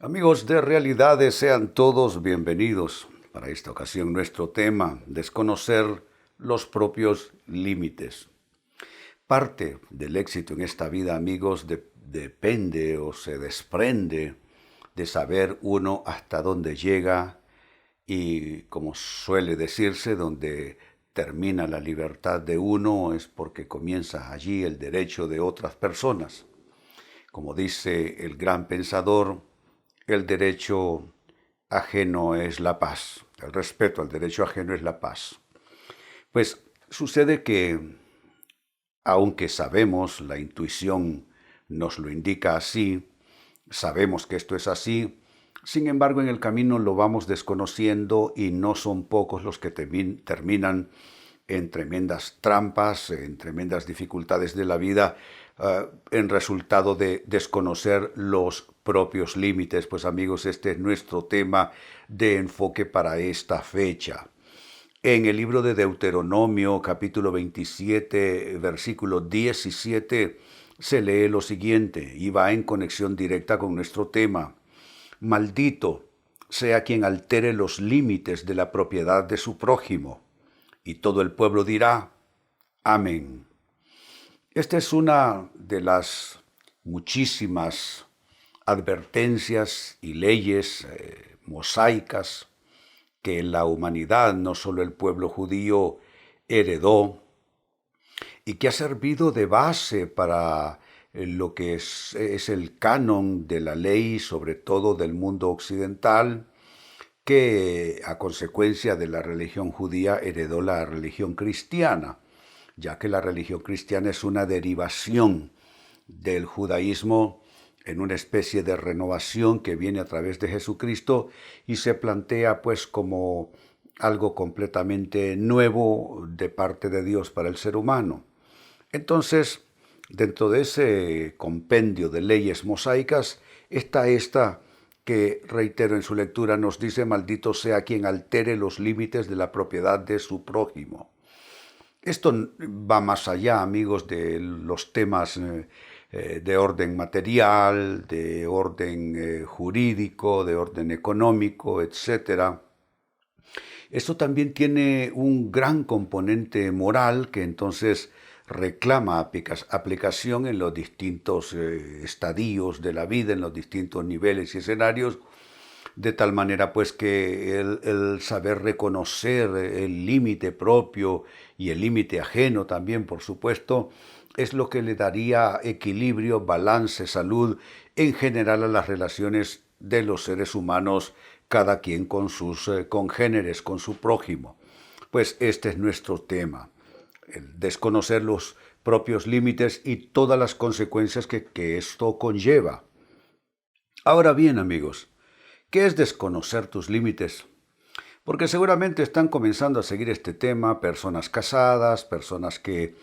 Amigos de Realidades, sean todos bienvenidos. Para esta ocasión nuestro tema, desconocer los propios límites. Parte del éxito en esta vida, amigos, depende o se desprende de saber uno hasta dónde llega y, como suele decirse, donde termina la libertad de uno es porque comienza allí el derecho de otras personas. Como dice el gran pensador, el derecho ajeno es la paz. El respeto al derecho ajeno es la paz. Pues sucede que, aunque sabemos, la intuición nos lo indica así, sabemos que esto es así, sin embargo en el camino lo vamos desconociendo y no son pocos los que terminan en tremendas trampas, en tremendas dificultades de la vida, en resultado de desconocer los propios límites. Pues amigos, este es nuestro tema de enfoque para esta fecha. En el libro de Deuteronomio, capítulo 27, versículo 17, se lee lo siguiente y va en conexión directa con nuestro tema. Maldito sea quien altere los límites de la propiedad de su prójimo. Y todo el pueblo dirá, amén. Esta es una de las muchísimas advertencias y leyes mosaicas que la humanidad, no solo el pueblo judío, heredó y que ha servido de base para lo que es el canon de la ley, sobre todo del mundo occidental, que a consecuencia de la religión judía heredó la religión cristiana, ya que la religión cristiana es una derivación del judaísmo en una especie de renovación que viene a través de Jesucristo y se plantea pues como algo completamente nuevo de parte de Dios para el ser humano. Entonces, dentro de ese compendio de leyes mosaicas está esta que, reitero en su lectura, nos dice: maldito sea quien altere los límites de la propiedad de su prójimo. Esto va más allá, amigos, de los temas de orden material, de orden jurídico, de orden económico, etcétera. Esto también tiene un gran componente moral que entonces reclama aplicación en los distintos estadios de la vida, en los distintos niveles y escenarios, de tal manera pues que el saber reconocer el límite propio y el límite ajeno también, por supuesto, es lo que le daría equilibrio, balance, salud en general a las relaciones de los seres humanos, cada quien con sus congéneres, con su prójimo. Pues este es nuestro tema, el desconocer los propios límites y todas las consecuencias que esto conlleva. Ahora bien, amigos, ¿qué es desconocer tus límites? Porque seguramente están comenzando a seguir este tema personas casadas, personas que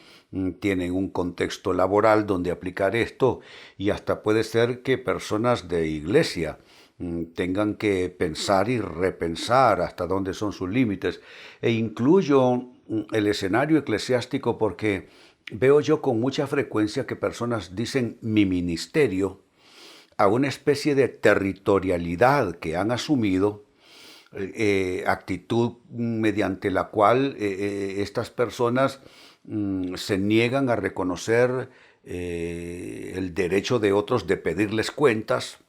tienen un contexto laboral donde aplicar esto, y hasta puede ser que personas de iglesia tengan que pensar y repensar hasta dónde son sus límites. E incluyo el escenario eclesiástico porque veo yo con mucha frecuencia que personas dicen mi ministerio a una especie de territorialidad que han asumido, actitud mediante la cual estas personas se niegan a reconocer el derecho de otros de pedirles cuentas.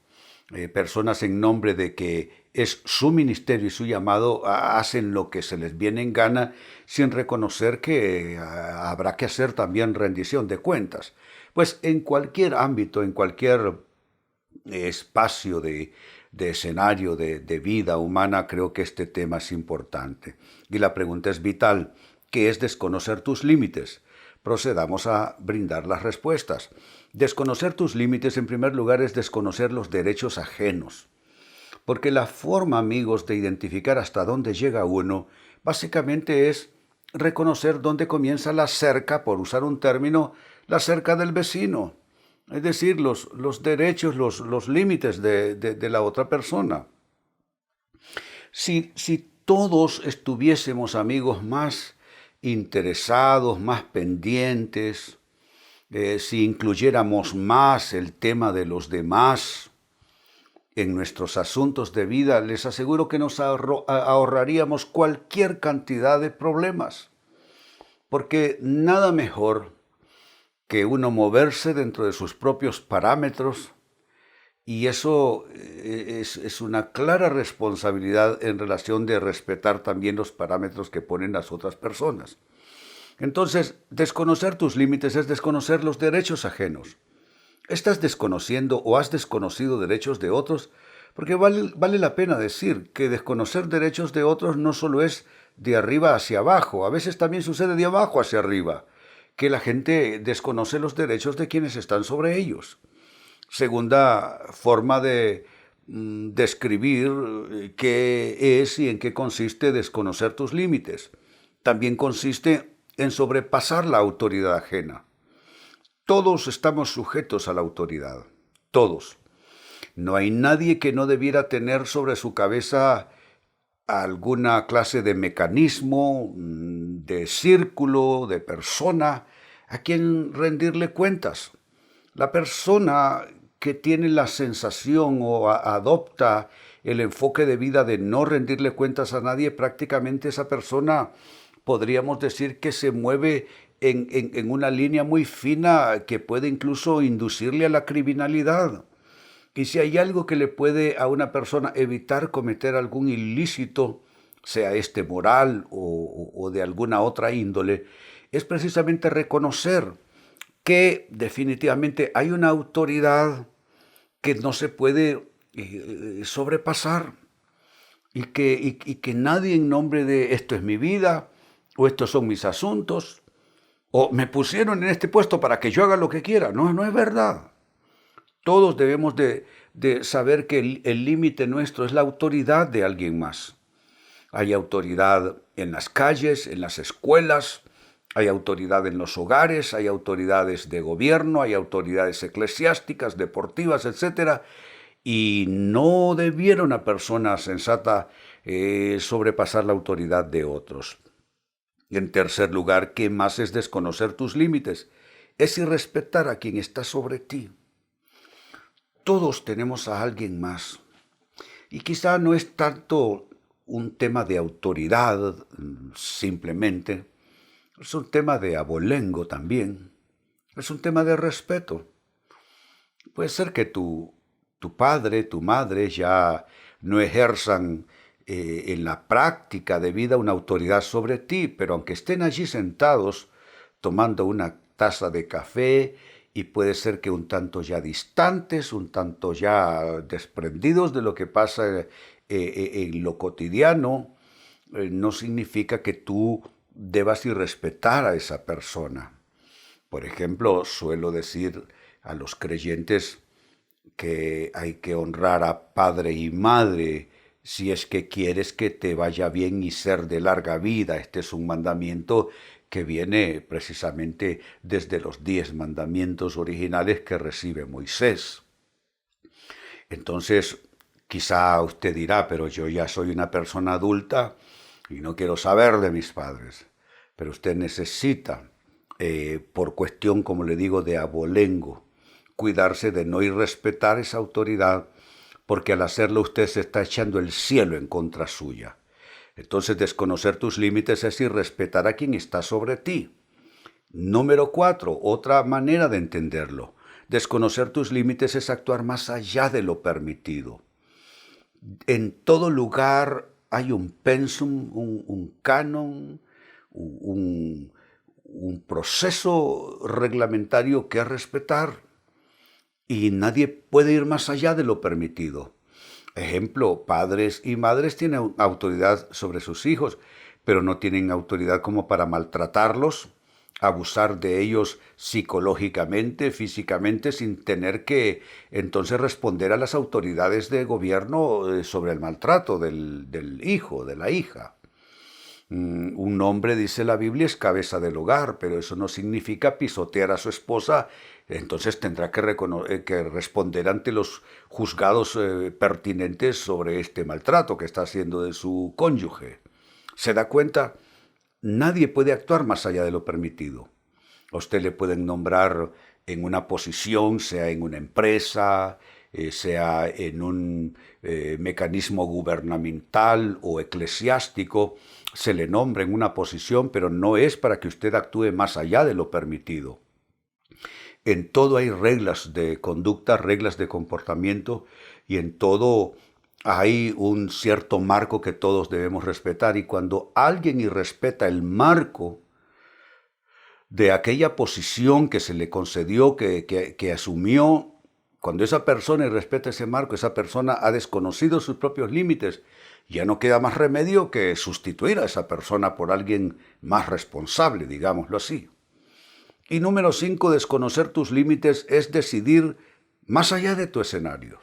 Personas en nombre de que es su ministerio y su llamado hacen lo que se les viene en gana sin reconocer que habrá que hacer también rendición de cuentas. Pues en cualquier ámbito, en cualquier espacio de escenario de vida humana, creo que este tema es importante. Y la pregunta es vital: ¿qué es desconocer tus límites? Procedamos a brindar las respuestas. Desconocer tus límites, en primer lugar, es desconocer los derechos ajenos. Porque la forma, amigos, de identificar hasta dónde llega uno, básicamente es reconocer dónde comienza la cerca, por usar un término, la cerca del vecino. Es decir, los derechos, los límites de la otra persona. Si todos estuviésemos, amigos, más interesados, más pendientes, si incluyéramos más el tema de los demás, en nuestros asuntos de vida, les aseguro que nos ahorraríamos cualquier cantidad de problemas. Porque nada mejor que uno moverse dentro de sus propios parámetros, y eso es una clara responsabilidad en relación de respetar también los parámetros que ponen las otras personas. Entonces, desconocer tus límites es desconocer los derechos ajenos. ¿Estás desconociendo o has desconocido derechos de otros? Porque vale la pena decir que desconocer derechos de otros no solo es de arriba hacia abajo, a veces también sucede de abajo hacia arriba, que la gente desconoce los derechos de quienes están sobre ellos. Segunda forma de describir qué es y en qué consiste desconocer tus límites. También consiste en sobrepasar la autoridad ajena. Todos estamos sujetos a la autoridad, todos. No hay nadie que no debiera tener sobre su cabeza alguna clase de mecanismo, de círculo, de persona a quien rendirle cuentas. La persona que tiene la sensación o adopta el enfoque de vida de no rendirle cuentas a nadie, prácticamente esa persona podríamos decir que se mueve en una línea muy fina que puede incluso inducirle a la criminalidad. Y si hay algo que le puede a una persona evitar cometer algún ilícito, sea este moral o de alguna otra índole, es precisamente reconocer que definitivamente hay una autoridad que no se puede sobrepasar y que nadie en nombre de esto es mi vida o estos son mis asuntos o me pusieron en este puesto para que yo haga lo que quiera. No, no es verdad. Todos debemos de saber que el límite nuestro es la autoridad de alguien más. Hay autoridad en las calles, en las escuelas, hay autoridad en los hogares, hay autoridades de gobierno, hay autoridades eclesiásticas, deportivas, etc. Y no debiera una persona sensata sobrepasar la autoridad de otros. En tercer lugar, ¿qué más es desconocer tus límites? Es irrespetar a quien está sobre ti. Todos tenemos a alguien más. Y quizá no es tanto un tema de autoridad, simplemente. Es un tema de abolengo también. Es un tema de respeto. Puede ser que tu padre, tu madre ya no ejerzan en la práctica de vida una autoridad sobre ti, pero aunque estén allí sentados tomando una taza de café, y puede ser que un tanto ya distantes, un tanto ya desprendidos de lo que pasa en lo cotidiano, no significa que tú debas irrespetar a esa persona. Por ejemplo, suelo decir a los creyentes que hay que honrar a padre y madre si es que quieres que te vaya bien y ser de larga vida. Este es un mandamiento que viene precisamente desde los 10 mandamientos originales que recibe Moisés. Entonces, quizá usted dirá, pero yo ya soy una persona adulta y no quiero saber de mis padres. Pero usted necesita, por cuestión, como le digo, de abolengo, cuidarse de no irrespetar esa autoridad, porque al hacerlo usted se está echando el cielo en contra suya. Entonces, desconocer tus límites es irrespetar a quien está sobre ti. Número 4, otra manera de entenderlo. Desconocer tus límites es actuar más allá de lo permitido. En todo lugar hay un pensum, un canon, un proceso reglamentario que respetar. Y nadie puede ir más allá de lo permitido. Ejemplo, padres y madres tienen autoridad sobre sus hijos, pero no tienen autoridad como para maltratarlos, abusar de ellos psicológicamente, físicamente, sin tener que entonces responder a las autoridades de gobierno sobre el maltrato del hijo, de la hija. Un hombre, dice la Biblia, es cabeza del hogar, pero eso no significa pisotear a su esposa. Entonces tendrá que responder ante los juzgados pertinentes sobre este maltrato que está haciendo de su cónyuge. ¿Se da cuenta? Nadie puede actuar más allá de lo permitido. A usted le pueden nombrar en una posición, sea en una empresa, sea en un mecanismo gubernamental o eclesiástico, se le nombra en una posición, pero no es para que usted actúe más allá de lo permitido. En todo hay reglas de conducta, reglas de comportamiento, y en todo hay un cierto marco que todos debemos respetar. Y cuando alguien irrespeta el marco de aquella posición que se le concedió, que asumió, cuando esa persona irrespeta ese marco, esa persona ha desconocido sus propios límites, ya no queda más remedio que sustituir a esa persona por alguien más responsable, digámoslo así. Y número 5, desconocer tus límites es decidir más allá de tu escenario.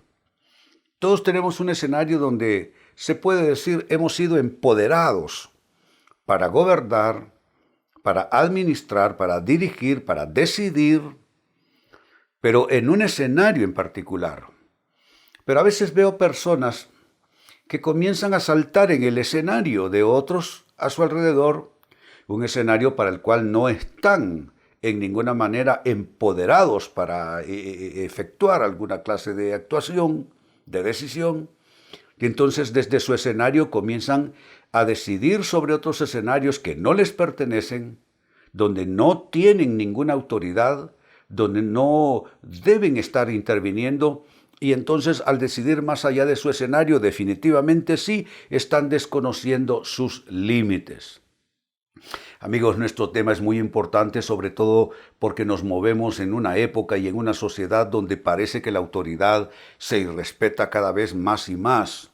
Todos tenemos un escenario donde se puede decir hemos sido empoderados para gobernar, para administrar, para dirigir, para decidir, pero en un escenario en particular. Pero a veces veo personas que comienzan a saltar en el escenario de otros a su alrededor, un escenario para el cual no están en ninguna manera empoderados para efectuar alguna clase de actuación, de decisión, y entonces desde su escenario comienzan a decidir sobre otros escenarios que no les pertenecen, donde no tienen ninguna autoridad, donde no deben estar interviniendo, y entonces al decidir más allá de su escenario, definitivamente sí están desconociendo sus límites. Amigos, nuestro tema es muy importante, sobre todo porque nos movemos en una época y en una sociedad donde parece que la autoridad se irrespeta cada vez más y más,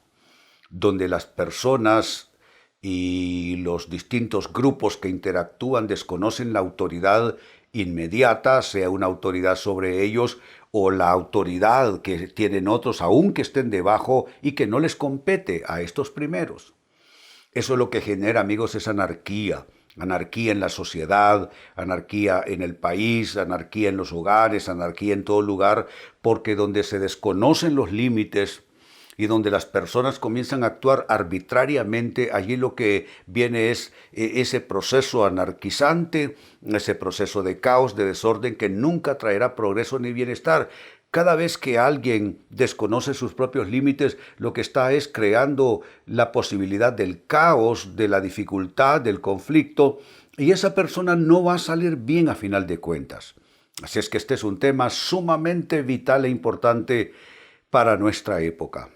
donde las personas y los distintos grupos que interactúan desconocen la autoridad inmediata, sea una autoridad sobre ellos o la autoridad que tienen otros, aunque estén debajo y que no les compete a estos primeros. Eso es lo que genera, amigos, es anarquía. Anarquía en la sociedad, anarquía en el país, anarquía en los hogares, anarquía en todo lugar, porque donde se desconocen los límites y donde las personas comienzan a actuar arbitrariamente, allí lo que viene es ese proceso anarquizante, ese proceso de caos, de desorden, que nunca traerá progreso ni bienestar. Cada vez que alguien desconoce sus propios límites, lo que está es creando la posibilidad del caos, de la dificultad, del conflicto, y esa persona no va a salir bien a final de cuentas. Así es que este es un tema sumamente vital e importante para nuestra época.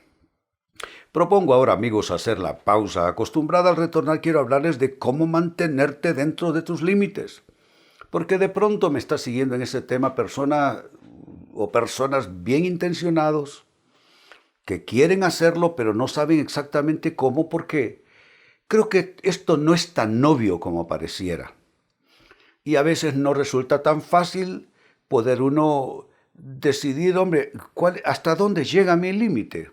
Propongo ahora, amigos, hacer la pausa. Acostumbrada al retornar, quiero hablarles de cómo mantenerte dentro de tus límites. Porque de pronto me está siguiendo en ese tema personas bien intencionados que quieren hacerlo, pero no saben exactamente cómo, porque creo que esto no es tan obvio como pareciera. Y a veces no resulta tan fácil poder uno decidir, hombre, ¿hasta dónde llega mi límite?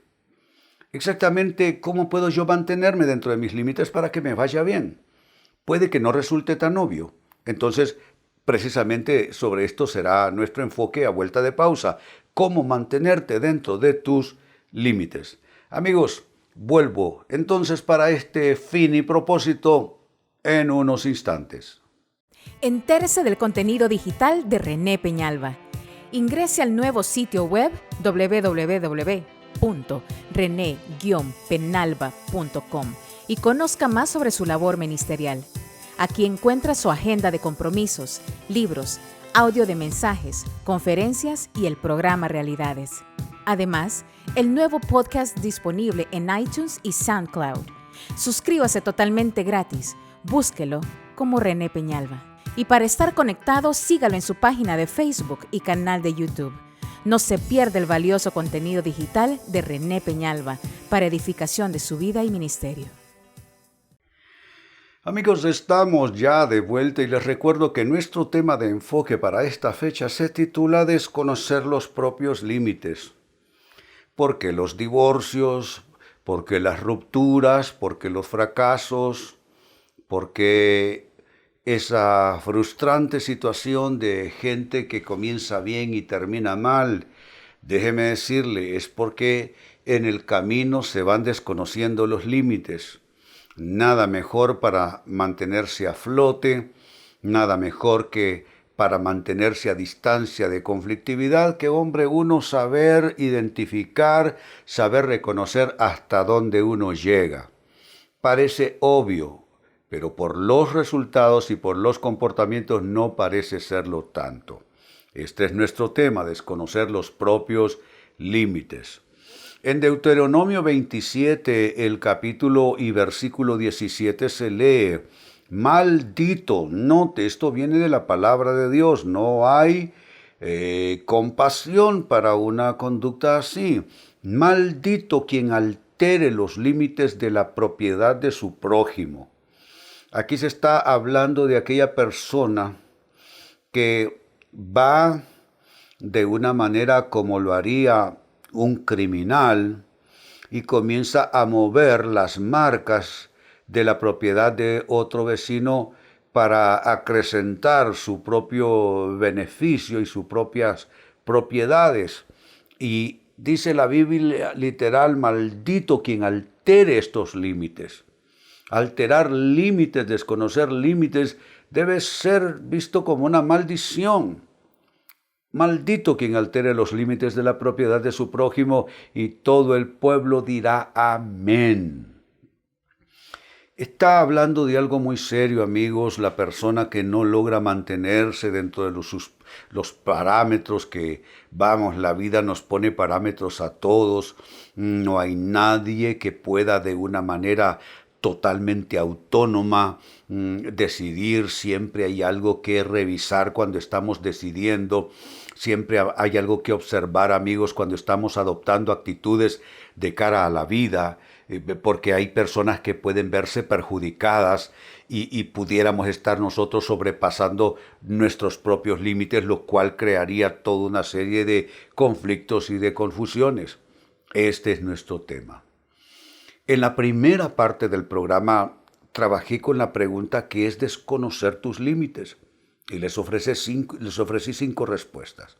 Exactamente cómo puedo yo mantenerme dentro de mis límites para que me vaya bien. Puede que no resulte tan obvio. Entonces, precisamente sobre esto será nuestro enfoque a vuelta de pausa. Cómo mantenerte dentro de tus límites. Amigos, vuelvo entonces para este fin y propósito en unos instantes. Entérese del contenido digital de René Peñalba. Ingrese al nuevo sitio web www.rene-penalba.com y conozca más sobre su labor ministerial. Aquí encuentra su agenda de compromisos, libros, audio de mensajes, conferencias y el programa Realidades. Además, el nuevo podcast disponible en iTunes y SoundCloud. Suscríbase totalmente gratis. Búsquelo como René Peñalba. Y para estar conectado, sígalo en su página de Facebook y canal de YouTube. No se pierda el valioso contenido digital de René Peñalba para edificación de su vida y ministerio. Amigos, estamos ya de vuelta y les recuerdo que nuestro tema de enfoque para esta fecha se titula Desconocer los propios límites. Porque los divorcios, porque las rupturas, porque los fracasos, porque esa frustrante situación de gente que comienza bien y termina mal, déjeme decirle, es porque en el camino se van desconociendo los límites. Nada mejor para mantenerse a flote, nada mejor que para mantenerse a distancia de conflictividad que, hombre, uno saber identificar, saber reconocer hasta dónde uno llega. Parece obvio, pero por los resultados y por los comportamientos no parece serlo tanto. Este es nuestro tema, desconocer los propios límites. En Deuteronomio 27, el capítulo y versículo 17 se lee: maldito, note, esto viene de la palabra de Dios, no hay compasión para una conducta así. Maldito quien altere los límites de la propiedad de su prójimo. Aquí se está hablando de aquella persona que va de una manera como lo haría un criminal y comienza a mover las marcas de la propiedad de otro vecino para acrecentar su propio beneficio y sus propias propiedades. Y dice la Biblia literal: maldito quien altere estos límites. Alterar límites, desconocer límites, debe ser visto como una maldición. Maldito quien altere los límites de la propiedad de su prójimo, y todo el pueblo dirá amén. Está hablando de algo muy serio, amigos, la persona que no logra mantenerse dentro de los parámetros que, la vida nos pone parámetros a todos. No hay nadie que pueda de una manera totalmente autónoma decidir. Siempre hay algo que revisar cuando estamos decidiendo. Siempre hay algo que observar, amigos, cuando estamos adoptando actitudes de cara a la vida, porque hay personas que pueden verse perjudicadas y pudiéramos estar nosotros sobrepasando nuestros propios límites, lo cual crearía toda una serie de conflictos y de confusiones. Este es nuestro tema. En la primera parte del programa trabajé con la pregunta ¿qué es desconocer tus límites? Y les ofrecí 5 respuestas.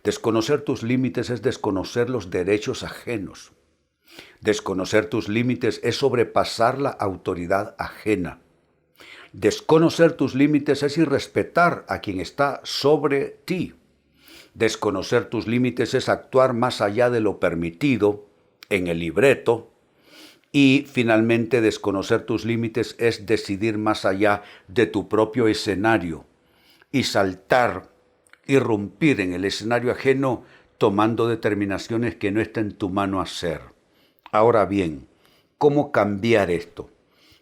Desconocer tus límites es desconocer los derechos ajenos. Desconocer tus límites es sobrepasar la autoridad ajena. Desconocer tus límites es irrespetar a quien está sobre ti. Desconocer tus límites es actuar más allá de lo permitido en el libreto. Y finalmente, desconocer tus límites es decidir más allá de tu propio escenario y saltar, irrumpir en el escenario ajeno tomando determinaciones que no está en tu mano hacer. Ahora bien, ¿cómo cambiar esto?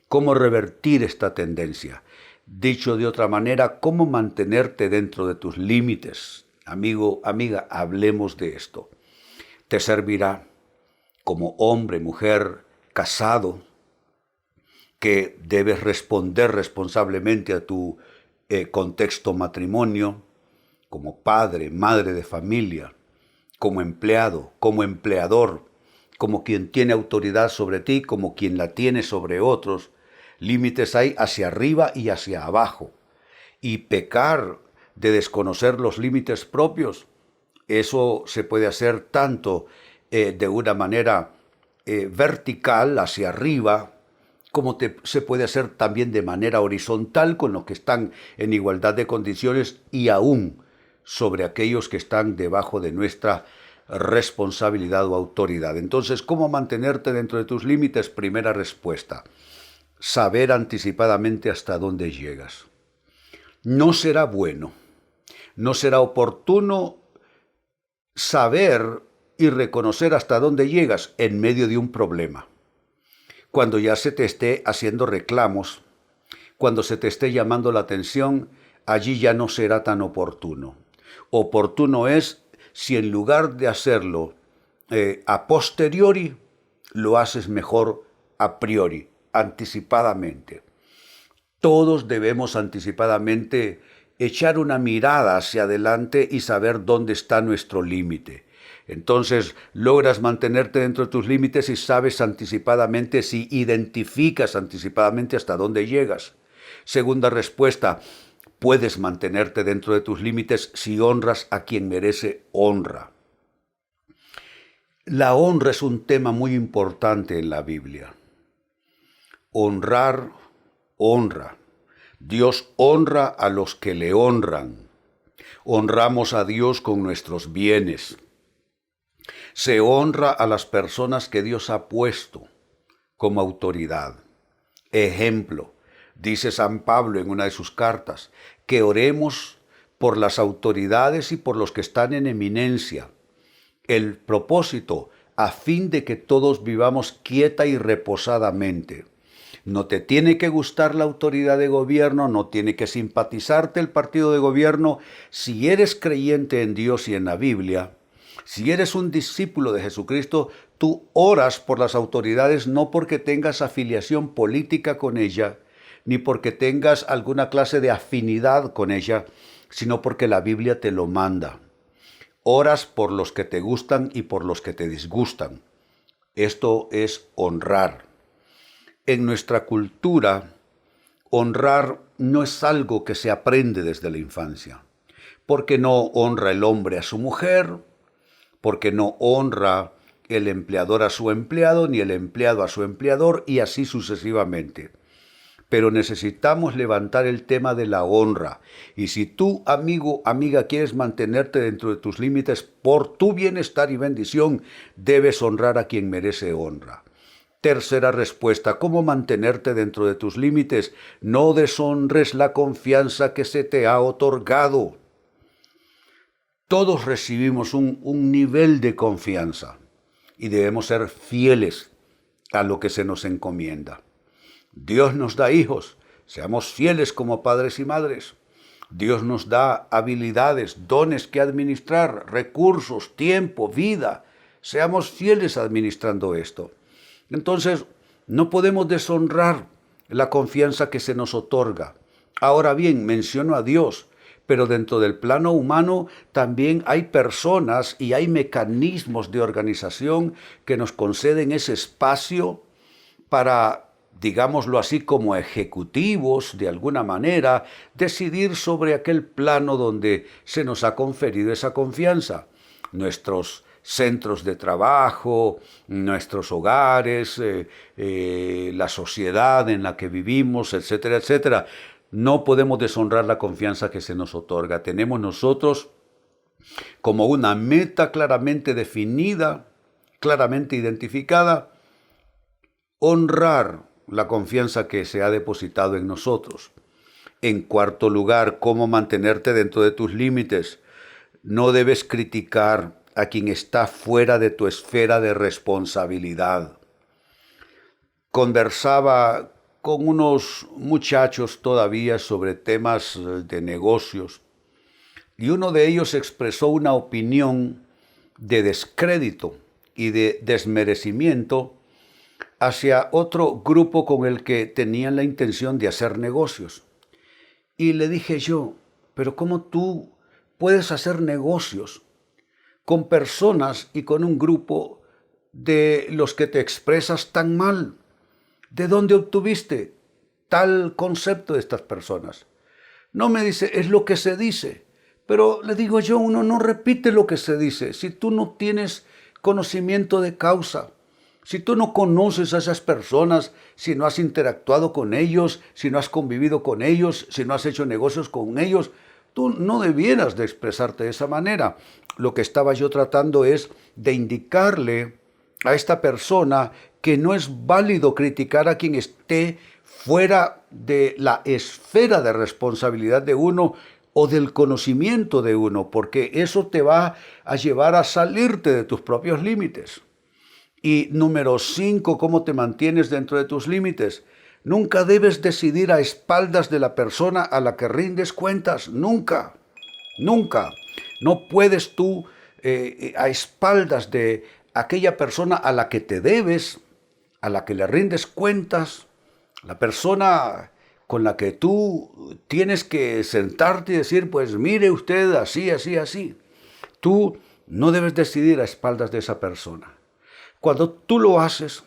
¿Cómo revertir esta tendencia? Dicho de otra manera, ¿cómo mantenerte dentro de tus límites? Amigo, amiga, hablemos de esto. Te servirá como hombre, mujer, casado, que debes responder responsablemente a tu contexto matrimonio, como padre, madre de familia, como empleado, como empleador, como quien tiene autoridad sobre ti, como quien la tiene sobre otros. Límites hay hacia arriba y hacia abajo. Y pecar de desconocer los límites propios, eso se puede hacer tanto de una manera vertical hacia arriba, como se puede hacer también de manera horizontal con los que están en igualdad de condiciones y aún sobre aquellos que están debajo de nuestra responsabilidad o autoridad. Entonces, ¿cómo mantenerte dentro de tus límites? Primera respuesta: saber anticipadamente hasta dónde llegas. No será bueno, no será oportuno saber y reconocer hasta dónde llegas en medio de un problema. Cuando ya se te esté haciendo reclamos, cuando se te esté llamando la atención, allí ya no será tan oportuno. Oportuno es si en lugar de hacerlo a posteriori, lo haces mejor a priori, anticipadamente. Todos debemos anticipadamente echar una mirada hacia adelante y saber dónde está nuestro límite. Entonces logras mantenerte dentro de tus límites y sabes anticipadamente, si identificas anticipadamente hasta dónde llegas. Segunda respuesta: puedes mantenerte dentro de tus límites si honras a quien merece honra. La honra es un tema muy importante en la Biblia. Honrar, honra. Dios honra a los que le honran. Honramos a Dios con nuestros bienes. Se honra a las personas que Dios ha puesto como autoridad. Ejemplo, dice San Pablo en una de sus cartas, que oremos por las autoridades y por los que están en eminencia. El propósito, a fin de que todos vivamos quieta y reposadamente. No te tiene que gustar la autoridad de gobierno, no tiene que simpatizarte el partido de gobierno. Si eres creyente en Dios y en la Biblia, si eres un discípulo de Jesucristo, tú oras por las autoridades no porque tengas afiliación política con ella, ni porque tengas alguna clase de afinidad con ella, sino porque la Biblia te lo manda. Oras por los que te gustan y por los que te disgustan. Esto es honrar. En nuestra cultura, honrar no es algo que se aprende desde la infancia, porque no honra el hombre a su mujer, porque no honra el empleador a su empleado, ni el empleado a su empleador, y así sucesivamente. Pero necesitamos levantar el tema de la honra. Y si tú, amigo, amiga, quieres mantenerte dentro de tus límites por tu bienestar y bendición, debes honrar a quien merece honra. Tercera respuesta, ¿cómo mantenerte dentro de tus límites? No deshonres la confianza que se te ha otorgado. Todos recibimos un nivel de confianza y debemos ser fieles a lo que se nos encomienda. Dios nos da hijos, seamos fieles como padres y madres. Dios nos da habilidades, dones que administrar, recursos, tiempo, vida. Seamos fieles administrando esto. Entonces, no podemos deshonrar la confianza que se nos otorga. Ahora bien, menciono a Dios, pero dentro del plano humano también hay personas y hay mecanismos de organización que nos conceden ese espacio para, digámoslo así, como ejecutivos, de alguna manera, decidir sobre aquel plano donde se nos ha conferido esa confianza. Nuestros centros de trabajo, nuestros hogares, la sociedad en la que vivimos, etcétera, etcétera. No podemos deshonrar la confianza que se nos otorga. Tenemos nosotros como una meta claramente definida, claramente identificada, honrar la confianza que se ha depositado en nosotros. En cuarto lugar, cómo mantenerte dentro de tus límites. No debes criticar a quien está fuera de tu esfera de responsabilidad. Conversaba con unos muchachos todavía sobre temas de negocios y uno de ellos expresó una opinión de descrédito y de desmerecimiento hacia otro grupo con el que tenían la intención de hacer negocios. Y le dije yo, pero ¿cómo tú puedes hacer negocios con personas y con un grupo de los que te expresas tan mal? ¿De dónde obtuviste tal concepto de estas personas? No, me dice, es lo que se dice. Pero le digo yo, uno no repite lo que se dice. Si tú no tienes conocimiento de causa, si tú no conoces a esas personas, si no has interactuado con ellos, si no has convivido con ellos, si no has hecho negocios con ellos, tú no debieras de expresarte de esa manera. Lo que estaba yo tratando es de indicarle a esta persona que no es válido criticar a quien esté fuera de la esfera de responsabilidad de uno o del conocimiento de uno, porque eso te va a llevar a salirte de tus propios límites. Y número 5, ¿cómo te mantienes dentro de tus límites? Nunca debes decidir a espaldas de la persona a la que rindes cuentas, nunca, nunca. No puedes tú a espaldas de aquella persona a la que te debes, a la que le rindes cuentas, la persona con la que tú tienes que sentarte y decir, pues mire usted, así, así, así. Tú no debes decidir a espaldas de esa persona. Cuando tú lo haces,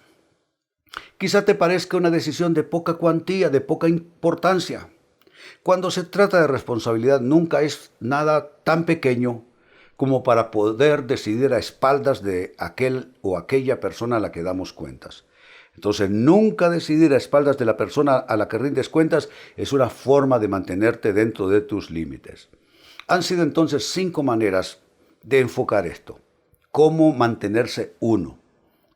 quizá te parezca una decisión de poca cuantía, de poca importancia. Cuando se trata de responsabilidad, nunca es nada tan pequeño como para poder decidir a espaldas de aquel o aquella persona a la que damos cuentas. Entonces, nunca decidir a espaldas de la persona a la que rindes cuentas es una forma de mantenerte dentro de tus límites. Han sido entonces 5 maneras de enfocar esto. Cómo mantenerse uno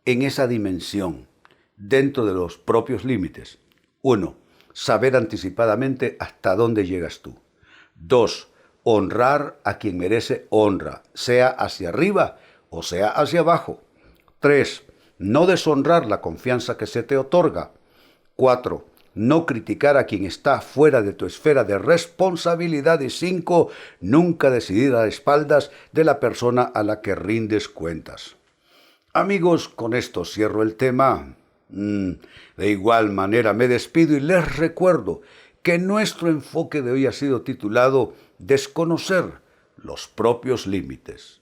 en esa dimensión, dentro de los propios límites. 1. Saber anticipadamente hasta dónde llegas tú. 2. Honrar a quien merece honra, sea hacia arriba o sea hacia abajo. 3. No deshonrar la confianza que se te otorga. 4. No criticar a quien está fuera de tu esfera de responsabilidad. Y 5. Nunca decidir a espaldas de la persona a la que rindes cuentas. Amigos, con esto cierro el tema. De igual manera me despido y les recuerdo que nuestro enfoque de hoy ha sido titulado Desconocer los propios límites.